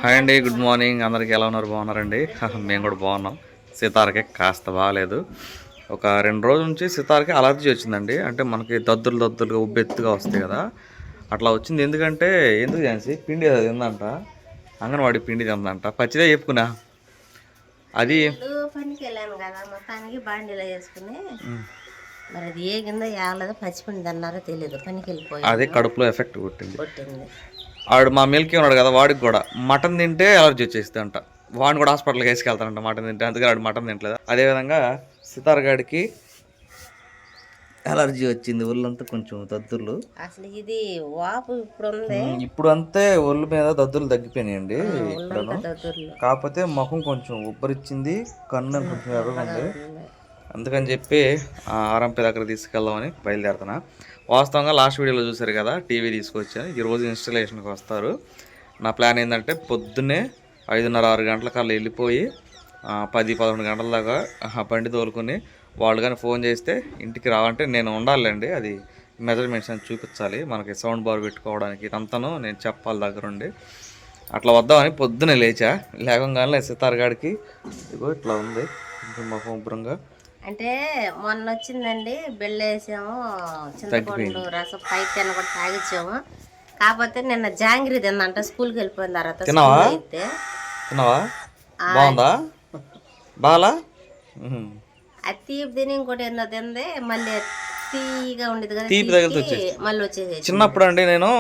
Hi అండి, good morning. అందరికి ఎలా ఉన్నారు? బాగున్నారండి? మేము కూడా బాగున్నాం. సీతారకి కాస్త బాగాలేదు. ఒక 2 రోజుల నుంచి సీతారకి అలర్జీ వచ్చిందండి. అంటే మనకి దద్దులుగా ఉబ్బెత్తుగా వస్తాయి కదా, అట్లా వచ్చింది. ఎందుకంటే ఎందుకు చేసి పిండి తిందంట, అంగన్వాడి పిండి తిందంట. పచ్చిదే చెప్పుకున్నా అది పనికి వెళ్ళాను కదా, మొత్తానికి బాండీలో వేసుకుని మరి అది ఏ కింద ఏగలేదో పచ్చిపిండి అన్నారో తెలియదు. పనికి వెళ్ళిపోయి అదే కడుపులో ఎఫెక్ట్ కొట్టింది. ఆడు మా మిల్కీ ఉన్నాడు కదా, వాడికి కూడా మటన్ తింటే అలర్జీ వచ్చేస్తుంది అంట. వాడిని కూడా హాస్పిటల్కి వేసుకెళ్తానంట మటన్ తింటే. అందుకే వాడు మటన్ తింటలేదు. అదేవిధంగా సితార్ గాడికి అలర్జీ వచ్చింది. ఒళ్ళంతా కొంచెం దద్దుర్లు. అసలు ఇది వాపు ఇప్పుడు ఉంది. ఇప్పుడు అంతే ఒళ్ళు మీద దద్దులు తగ్గిపోయినాయండి. కాకపోతే ముఖం కొంచెం ఉబ్బరిచ్చింది, కన్ను కొంచెం ఎర్రగుంది. అందుకని చెప్పి ఆర్ఎంపీ దగ్గర తీసుకెళ్దామని బయలుదేరుతున్నా. వాస్తవంగా లాస్ట్ వీడియోలో చూసారు కదా, టీవీ తీసుకొచ్చాను. ఈరోజు ఇన్స్టలేషన్కి వస్తారు. నా ప్లాన్ ఏంటంటే పొద్దున్నే 5:30-6 గంటల కల్లా వెళ్ళిపోయి 10-11 గంటల దాకా బండి తోలుకొని వాళ్ళు కానీ ఫోన్ చేస్తే ఇంటికి రావాలంటే నేను ఉండాలండి. అది మెజర్మెంట్స్ అని చూపించాలి, మనకి సౌండ్ బార్ పెట్టుకోవడానికి. ఇదంతాను నేను చెప్పాలి దగ్గరుండి. అట్లా వద్దామని పొద్దున్నే లేవగానే సితార్గాడికి ఇగో ఇట్లా ఉంది, కొంచెం ముఖం ఉబ్బరంగా. అంటే మొన్న వచ్చిందండి, బెల్లేసాము, చింతపండు రసం పైకి తిన్న కూడా తాగించాము. కాకపోతే నిన్న జాంగ్రీ తిందంట, స్కూల్కి వెళ్ళిపోయిన తర్వాత. అయితే తిన్నావా? బాగుందా? బాలా అది తీపి తిని ఇంకోటి ఏందో తింది, మళ్ళీ తీగా ఉండేది కదా, తీపి తగిలితే మళ్ళీ వచ్చేది. చిన్నప్పుడు అండి నేను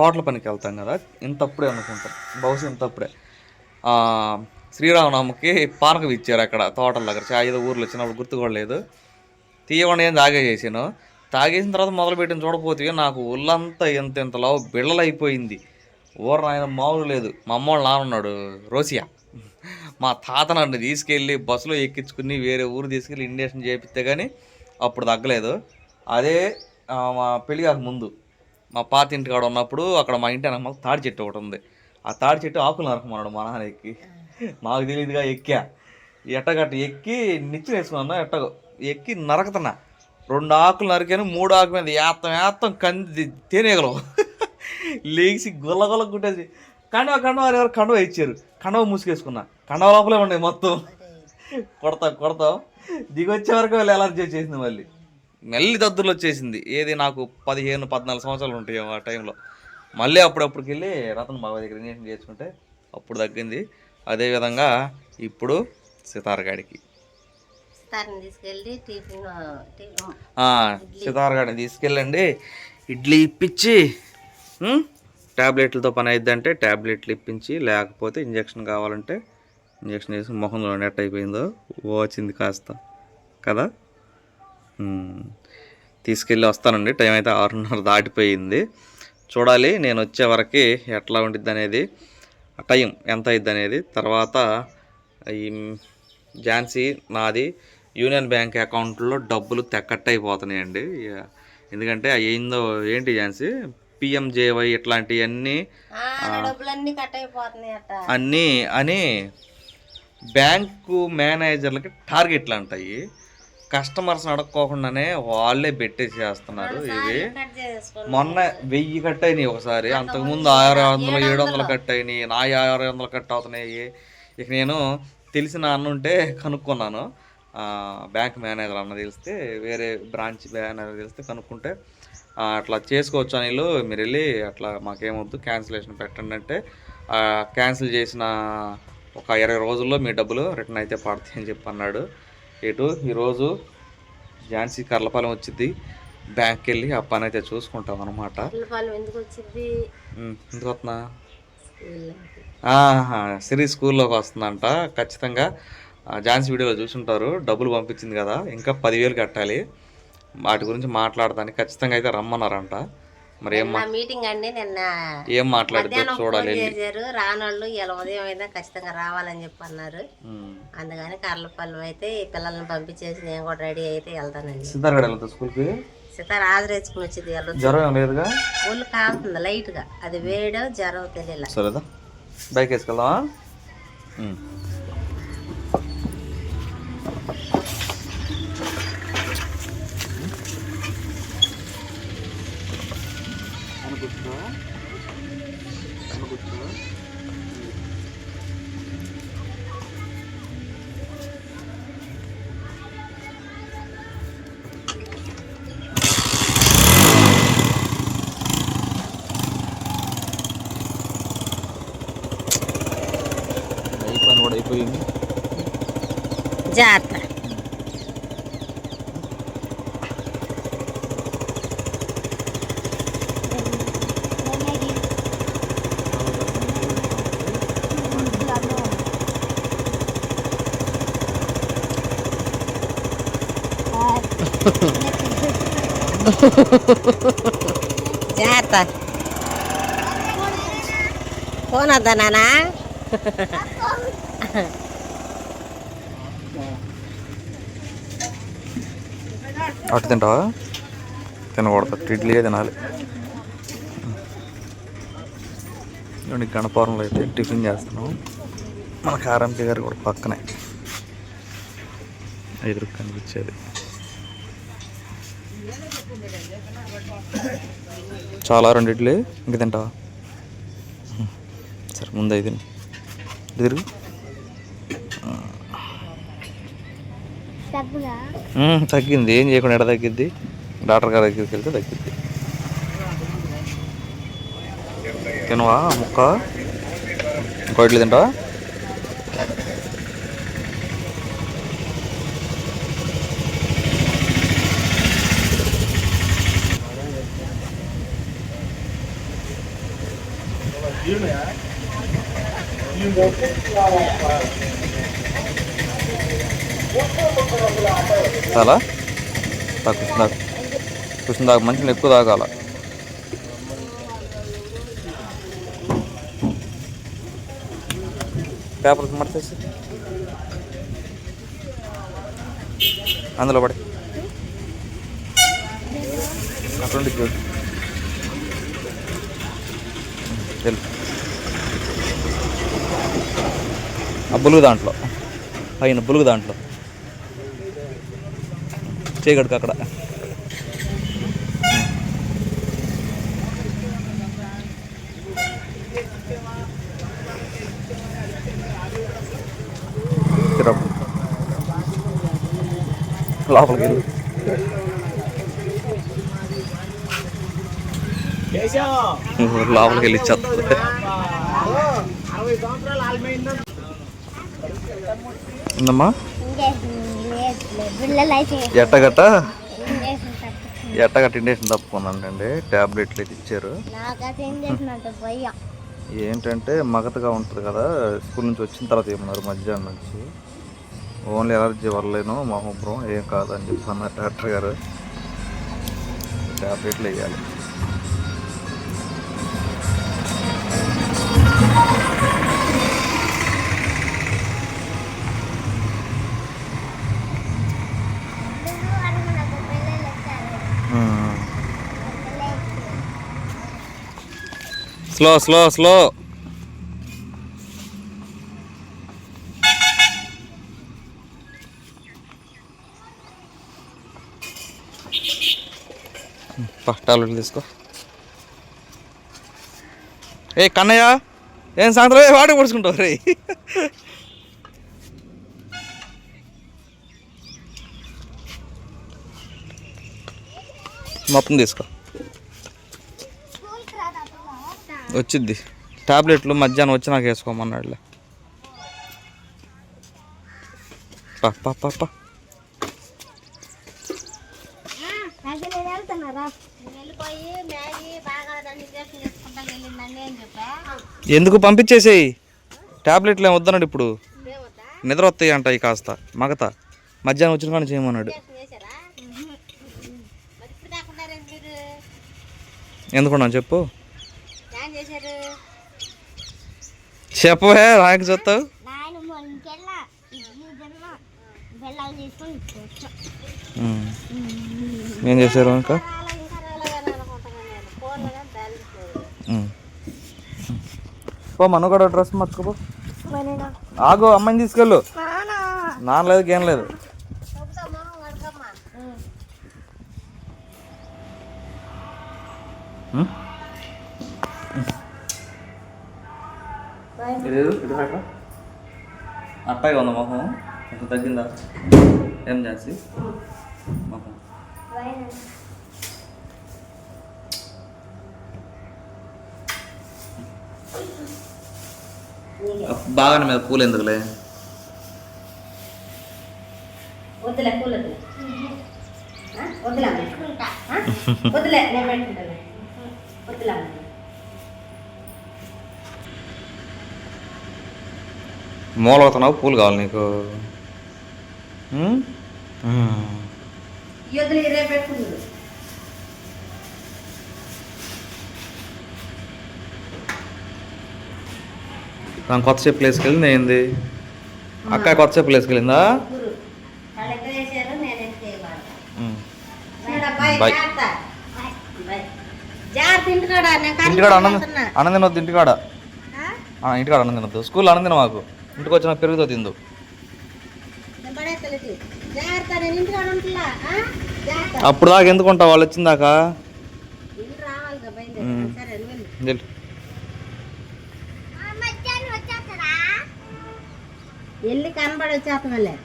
తోటల పనికి వెళ్తాను కదా, ఇంతప్పుడే అనుకుంటాను, బహుశా ఇంతప్పుడే శ్రీరామనవమికి పానకం ఇచ్చారు అక్కడ తోటల దగ్గర. ఏదో ఊర్లో వచ్చినప్పుడు గుర్తు కూడా లేదు. తీయకుండా ఏం తాగేసాను. తాగేసిన తర్వాత మొదలుపెట్టిన చూడపోతే నాకు ఒళ్ళంతా ఇంతలో బిళ్ళలు అయిపోయింది. ఊర నాయన మామూలు లేదు. మా అమ్మ వాళ్ళు నానున్నాడు రోసియా, మా తాత నన్ను తీసుకెళ్ళి బస్సులో ఎక్కించుకుని వేరే ఊరు తీసుకెళ్ళి ఇంజక్షన్ చేపిస్తే కానీ అప్పుడు తగ్గలేదు. అదే మా పెళ్ళి కాక ముందు మా పాత ఇంటి కాడ ఉన్నప్పుడు అక్కడ మా ఇంటి వెనక తాడి చెట్టు ఒకటి ఉంది. ఆ తాడి చెట్టు ఆకులు నరకమన్నాడు మా నాన్న. ఎక్కి నాకు తెలియదుగా ఎక్కా, ఎట్టగట్ట ఎక్కి నిచ్చెన వేసుకున్నా, ఎట్టగో ఎక్కి నరకతున్నా. 2 ఆకులు నరికాను, 3 ఆకు మీద ఏత్తం కంది తేనేగలం లేచి గుల్లగొల్ల గుట్టేసి కండవ ఎవరు కండవ ఇచ్చారు. కండవ ముసుగేసుకున్నా, కండవ లోపలే ఉన్నాయి మొత్తం. కొడతాం దిగొచ్చే వరకు వాళ్ళు ఎలర్జీ వచ్చేసింది. మళ్ళీ దద్దులు వచ్చేసింది. ఏది నాకు 15-14 సంవత్సరాలు ఉంటాయి ఆ టైంలో. మళ్ళీ అప్పుడప్పుడుకి వెళ్ళి రతన్ బాబా దగ్గర ఇంజక్షన్ చేసుకుంటే అప్పుడు తగ్గింది. అదేవిధంగా ఇప్పుడు సితార్గాడికి సితార్గాడిని తీసుకెళ్ళండి, ఇడ్లీ ఇప్పించి ట్యాబ్లెట్లతో పని అయిద్దంటే ట్యాబ్లెట్లు ఇప్పించి, లేకపోతే ఇంజక్షన్ కావాలంటే ఇంజక్షన్ చేసి ముఖంలో నెట్ అయిపోయిందో వచ్చింది కాస్త కదా. తీసుకెళ్ళి వస్తానండి. టైం అయితే 6:30 దాటిపోయింది. చూడాలి నేను వచ్చే వరకు ఎట్లా ఉండిద్ది అనేది, టైం ఎంత అయిద్ది అనేది. తర్వాత ఈ ఝాన్సీ నాది యూనియన్ బ్యాంక్ అకౌంట్లో డబ్బులు కట్ అయిపోతున్నాయండి. ఎందుకంటే ఏందో ఏంటి ఝాన్సీ, పిఎంజేవై ఇట్లాంటివన్నీ అన్నీ అని బ్యాంకు మేనేజర్లకి టార్గెట్లు అంటాయి. కస్టమర్స్ అడగకోకుండానే వాళ్ళే పెట్టేసేస్తున్నారు. ఇవి మొన్న 1000 కట్ అయినాయి ఒకసారి, అంతకుముందు 600-700 కట్ అయినాయి, నా 600 కట్ అవుతున్నాయి. ఇక నేను తెలిసిన అన్న ఉంటే కనుక్కున్నాను, బ్యాంక్ మేనేజర్ అన్న తెలిస్తే, వేరే బ్రాంచ్ మేనేజర్ తెలిస్తే కనుక్కుంటే అట్లా చేసుకోవచ్చు అని మీరు వెళ్ళి అట్లా మాకేమొద్దు క్యాన్సిలేషన్ పెట్టండి అంటే, క్యాన్సిల్ చేసిన ఒక 20 రోజుల్లో మీ డబ్బులు రిటర్న్ అయితే పడతాయి అని చెప్పి అన్నాడు. ఈరోజు ఝాన్సీ కర్లపాలెం వచ్చింది, బ్యాంక్కి వెళ్ళి ఆ పని అయితే చూసుకుంటాం అనమాట. ఎందుకు వస్తున్నా సిరి స్కూల్లోకి వస్తుందంట ఖచ్చితంగా. ఝాన్సీ వీడియోలో చూసుంటారు, డబ్బులు పంపించింది కదా, ఇంకా 10,000 కట్టాలి. వాటి గురించి మాట్లాడడానికి ఖచ్చితంగా అయితే రమ్మన్నారంట. మరి మీటింగ్ అండి నిన్న ఏం మాట్లాడితే చూడాలి. రానోళ్ళు ఇలా ఉదయం అయితే ఖచ్చితంగా రావాలని చెప్పి అన్నారు. అందుకని కర్లపల్లి అయితే పిల్లల్ని పంపించేసి నేను కూడా రెడీ అయితే వెళ్తానండి. సితార్ స్కూల్కి సితార్ ఆదరేసుకుని వచ్చేది. జ్వరం లేదుగా, ఒళ్ళు కాలుతుంది లైట్ గా, అది వేడో జ్వరం తెలియదు. సరేదా బైక్ వేసుకెళ్దామా? పోయింది జాగ్రత్త. జాగ్రత్త. ఫోన్ వద్దా నానా? అటు తింటావా? తినకూడదు, ఇడ్లీయే తినాలి. గణపురంలో అయితే టిఫిన్ చేస్తున్నాం. మన కారంపి గారు కూడా పక్కనే ఎదురు కనిపించేది. చాలా 2 ఇడ్లీ ఇంక తింటావా? సరే ముందు 5 తిరుగు. తగ్గింది, ఏం చేయకుండా ఎడ తగ్గిద్ది? డాక్టర్ గారి దగ్గరికి వెళ్తే తగ్గిద్ది. తినవా ముక్క? ఇంకో ఇడ్లీ తింటావా? చాలా కూర్చుని దాకా మంచిగా ఎక్కువ తాగాల. పేపర్ మర్చేసి అందులో పడి అటువంటి చూడు ఆ బులుగు దాంట్లో పైన బులుగు దాంట్లో చేయగడుకు అక్కడ. లోపలికి వెళ్ళి లోపలికి వెళ్ళి ఇచ్చేస్తుంది. ఉందమ్మా ఎట్టగట్ట ఇండేషన్ తప్పుకున్నానండి. ట్యాబ్లెట్లు అయితే ఇచ్చారు. ఏంటంటే మగతగా ఉంటుంది కదా, స్కూల్ నుంచి వచ్చిన తర్వాత ఏమన్నారు మధ్యాహ్నం నుంచి ఓన్లీ ఎలర్జీ వల్లేను మొహబ్రం ఏం కాదని చెప్పి అన్నారు డాక్టర్ గారు. ట్యాబ్లెట్లు వేయాలి. Slow slow slow. టాబ్లెట్లు తీసుకో. ఏ కన్నయ్య ఏం సాయంత్రం వాడి పొడుచుకుంటావు రే. మొత్తం తీసుకో, వచ్చిద్ది. టాబ్లెట్లు మధ్యాహ్నం వచ్చి నాకు వేసుకోమన్నాడులే. పా ఎందుకు పంపించేసేయి? టాబ్లెట్లు ఏమి వద్దన్నాడు ఇప్పుడు. నిద్ర వస్తాయి అంట ఈ కాస్త మగత. మధ్యాహ్నం వచ్చిన కానీ చేయమన్నాడు. ఎందుకున్నాను చెప్పు. చెప్పవే నాకు చెప్తావు. ఏం చేశారు ఇంకా? పో మనం కూడా డ్రెస్ మర్చుకోపో. ఆగో అమ్మాయిని తీసుకెళ్ళు. నాన్న లేదు గేమ్ లేదు. అట్టాగే ఉందా మొహం? కొంచెం తగ్గిందా? ఏం చేసి మొహం బాగానే మీద పూలు ఎందుకులే. వద్దులే వద్దులే నేను పెట్టుకుంటాను వద్దులే మూల అవుతున్నావు, పూలు కావాలి నీకు. వద్దులు ఇరే పెట్టుకుంటుంది. దాని కొత్త చెప్పులు వేసుకెళ్ళింది ఏంది? అక్క కొత్త చెప్పులు వేసుకెళ్ళిందా? బాయ్. ఇంటికాడ అన్నం తినొద్దు. ఇంటికాడ అన్నం తినొద్దు. స్కూల్లో అన్నం తిన మాకు. ఇంటికి వచ్చిన పెరుగుతో తిందు. అప్పుడు దాకా ఎందుకు ఉంటావు? వాళ్ళు వచ్చిందాకా వెళ్ళి కనబడి వచ్చేస్తామలే.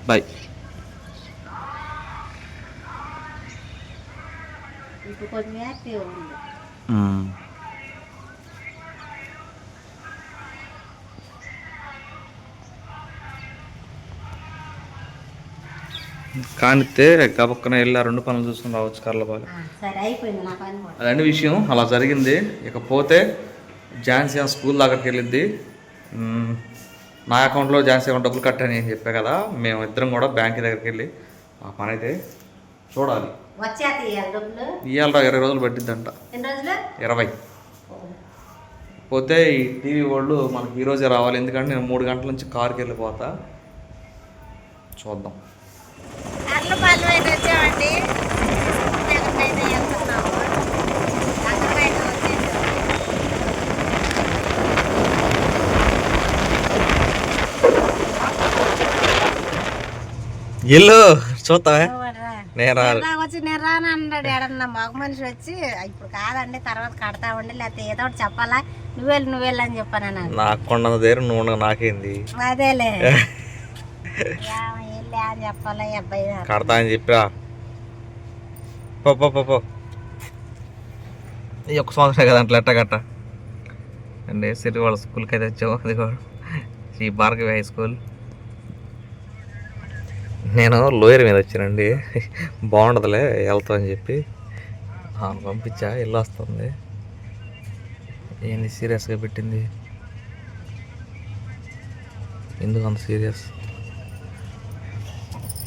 బాయ్. ఇప్పుడు కొంచెం యాక్టివ్ ఉంది. కానితే గబక్కన వెళ్ళి 2 పనులు చూసుకుని రావచ్చు కర్లపాలి. సరే అయిపోయింది నా పని. అదండి విషయం, అలా జరిగింది. ఇకపోతే ఝాన్సీ స్కూల్ దగ్గరికి వెళ్ళిద్ది. నా అకౌంట్లో ఝాన్సీ అకౌంట్ డబ్బులు కట్టని చెప్పా కదా, మేము ఇద్దరం కూడా బ్యాంక్ దగ్గరికి వెళ్ళి ఆ పని అయితే చూడాలి. ఇవాళ 20 రోజులు పట్టిద్దంట. 20. పోతే ఈ టీవీ వాళ్ళు మనకి ఈరోజే రావాలి, ఎందుకంటే నేను 3 గంటల నుంచి కారుకి వెళ్ళిపోతా. చూద్దాం. వచ్చామండి. ఇల్లు చూస్తావా? నేను వచ్చి నేను రాను అన్నాడు. ఏడన్నా మగ మనిషి వచ్చి ఇప్పుడు కాదండి తర్వాత కడతామండి లేకపోతే ఏదో ఒకటి చెప్పాలా, నువ్వు వెళ్ళి అని చెప్పాను. నాకు కొండ దగ్గర నువ్వు నాకేంది? అదేలే వెళ్ళి అని చెప్పాలా ఈ అబ్బాయి కడతా అని చెప్పా. పో ఈ 1 సంవత్సరం కదా అట్లా ఎట్టగట్ట అండి. సిరి వాళ్ళ స్కూల్కి అయితే వచ్చాము. అది కూడా శ్రీ భార్గవి హై స్కూల్. నేను లోయర్ మీద వచ్చానండి. బాగుండదులే వెళ్తా అని చెప్పి పంపించా. ఇల్లు వస్తుంది. ఏంది సీరియస్గా పెట్టింది? ఎందుకు అంత సీరియస్?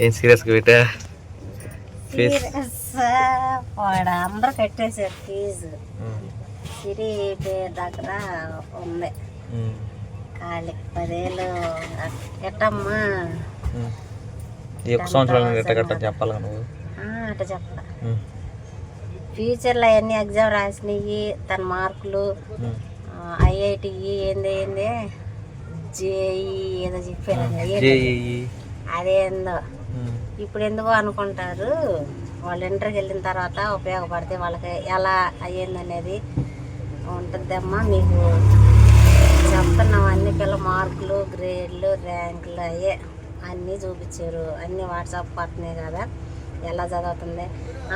ఏం సీరియస్గా పెట్టా? అందరూ కట్టేశారు ఫీజు. సిరి పేరు దగ్గర ఉంది ఖాళీ 10,000 ఎట్టమ్మా. ఈ 1 సంవత్సరాలు ఎట్ట కట్టని చెప్పాలి నువ్వు. అట్ట చెప్పాల. ఫ్యూచర్లో అవన్నీ ఎగ్జామ్ రాసినవి తన మార్కులు ఐఐటి ఏంది జేఈ ఏదో చెప్పారు. అదేందో ఇప్పుడు ఎందుకో అనుకుంటారు. వాళ్ళు ఇంటర్కి వెళ్ళిన తర్వాత ఉపయోగపడితే వాళ్ళకి ఎలా అయ్యింది అనేది ఉంటుందమ్మా. మీకు చెప్తున్నాం అన్ని పిల్ల మార్కులు గ్రేడ్లు ర్యాంకులు అయ్యే అన్నీ చూపించారు. అన్నీ వాట్సాప్ పడుతున్నాయి కదా, ఎలా చదువుతుంది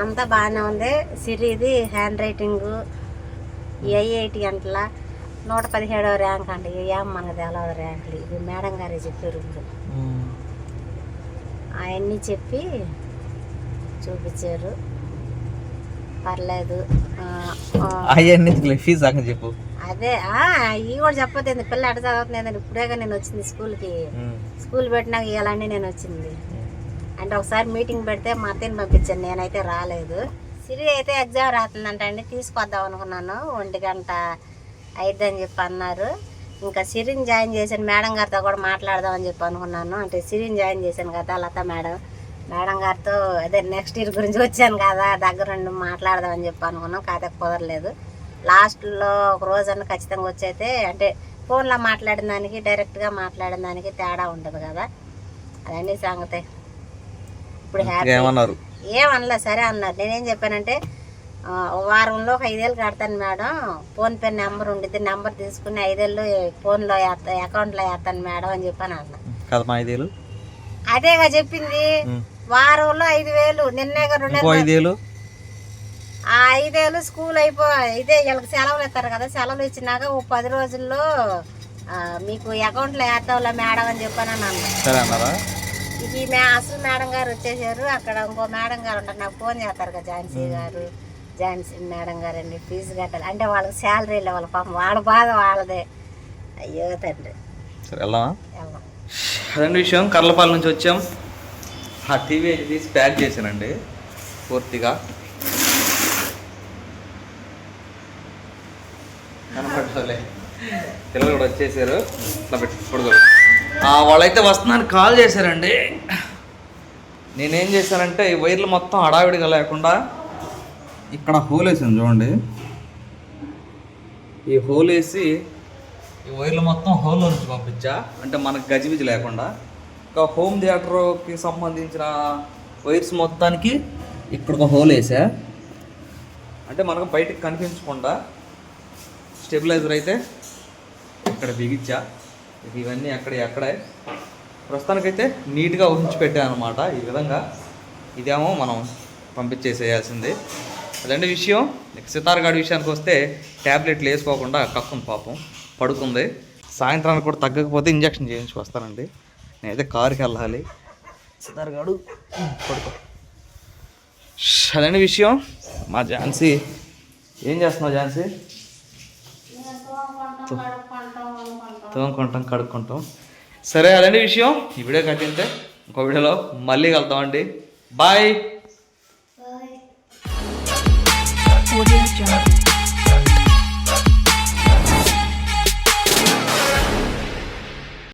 అంతా బాగానే ఉంది. సిరిది హ్యాండ్ రైటింగు ఐఐటి అంటలా 117వ ర్యాంక్ అంట. ఏం మనకు తెలవదు ర్యాంకులు. ఇది మేడం గారే చెప్పారు. ఇప్పుడు అవన్నీ చెప్పి చూపించారు. పర్లేదు. ఫీజు చెప్పు. అదే ఇవి కూడా చెప్పొద్దు. పిల్ల ఎట చదువుతుంది ఇప్పుడేగా నేను వచ్చింది స్కూల్కి. స్కూల్ పెట్టినాక ఇవ్వాలని నేను వచ్చింది. అంటే ఒకసారి మీటింగ్ పెడితే మా అత్తని పంపించాను, నేనైతే రాలేదు. సిరి అయితే ఎగ్జామ్ రాస్తుందంట అండి. తీసుకొద్దాం అనుకున్నాను. 1 గంట అయిద్దని చెప్పి అన్నారు. ఇంకా సిరిని జాయిన్ చేశాను. మేడం గారితో కూడా మాట్లాడదాం అని చెప్పి అనుకున్నాను. అంటే సిరిని జాయిన్ చేశాను కదా లత మేడం గారితో అదే నెక్స్ట్ ఇయర్ గురించి వచ్చాను కదా, దగ్గరుండి మాట్లాడదాం అని చెప్పి అనుకున్నాం. కాకపోతే కుదరలేదు. లాస్ట్లో ఒక రోజన్నా ఖచ్చితంగా వచ్చైతే అంటే ఫోన్లో మాట్లాడిన దానికి డైరెక్ట్గా మాట్లాడిన దానికి తేడా ఉంటుంది కదా, అదండి సంగతే. ఇప్పుడు హ్యాపీ ఏమనలే సరే అన్నారు. నేనేం చెప్పానంటే వారంలో ఒక 5,000 కడతాను మేడం, ఫోన్పే నెంబర్ ఉండిద్ది, నెంబర్ తీసుకుని 5,000 ఫోన్లో అకౌంట్లో వేస్తాను మేడం అని చెప్పాను అన్న. అదేగా చెప్పింది. వారంలో 5,000 నిన్నేగా 2,000. ఆ 5,000 స్కూల్ ఇదే వీళ్ళకి సెలవులు ఇస్తారు కదా, సెలవులు ఇచ్చినాక ఓ 10 రోజుల్లో మీకు అకౌంట్లో వేస్తావులే మేడం అని చెప్పాను అన్న. అసలు మేడం గారు వచ్చేసారు. అక్కడ ఇంకో మేడం గారు ఉంటారు, నాకు ఫోన్ చేస్తారు కదా, ఝాన్సీ మేడం గారు అండి, ఫీజు కట్టాలి అంటే వాళ్ళకి శాలరీ వాళ్ళ పాపం, వాళ్ళ బాధ వాళ్ళదే. అయ్యో తండ్రి. సరే వెళ్దామా? వెళ్దాం. అదండి విషయం. కర్లపాలెం నుంచి వచ్చాం. ఆ టీవీ తీసి ప్యాక్ చేశానండి పూర్తిగా. కనపడలే, పిల్లలు కూడా వచ్చేసారు. ఇట్లా పెట్టి పొడుగు వాళ్ళైతే వస్తున్నారని కాల్ చేశారండి. నేనేం చేశానంటే ఈ వైర్లు మొత్తం హడావిడిగా లేకుండా ఇక్కడ హోల్ వేసాను చూడండి. ఈ హోల్ వేసి ఈ వైర్లు మొత్తం హోల్లో నుంచి పంపించా, అంటే మనకు గజిబిజి లేకుండా. ఇంకా హోమ్ థియేటర్కి సంబంధించిన వైర్స్ మొత్తానికి ఇక్కడ ఒక హోల్ వేసా, అంటే మనకు బయటకు కనిపించకుండా. స్టెబిలైజర్ అయితే ఇక్కడ బిగించా. ఇవన్నీ అక్కడే ప్రస్తుతానికైతే నీట్గా ఉంచి పెట్టాను అనమాట. ఈ విధంగా ఇదేమో మనం పంపించేసేయాల్సింది. అదండి విషయం. సితారగాడి విషయానికి వస్తే ట్యాబ్లెట్లు వేసుకోకుండా కక్కుంది పాపం, పడుకుంది. సాయంత్రానికి కూడా తగ్గకపోతే ఇంజక్షన్ చేయించుకు వస్తానండి. నేనైతే కారుకి వెళ్ళాలి. సితారగాడు పడుకో. అదండి విషయం. మా ఝాన్సీ ఏం చేస్తున్నావు ఝాన్సీ? తోముకుంటాం, కడుక్కుంటాం. సరే అదండి విషయం. ఈ వీడియో కట్టింటే ఇంకో వీడియోలో మళ్ళీ కలుద్దామండి. బాయ్.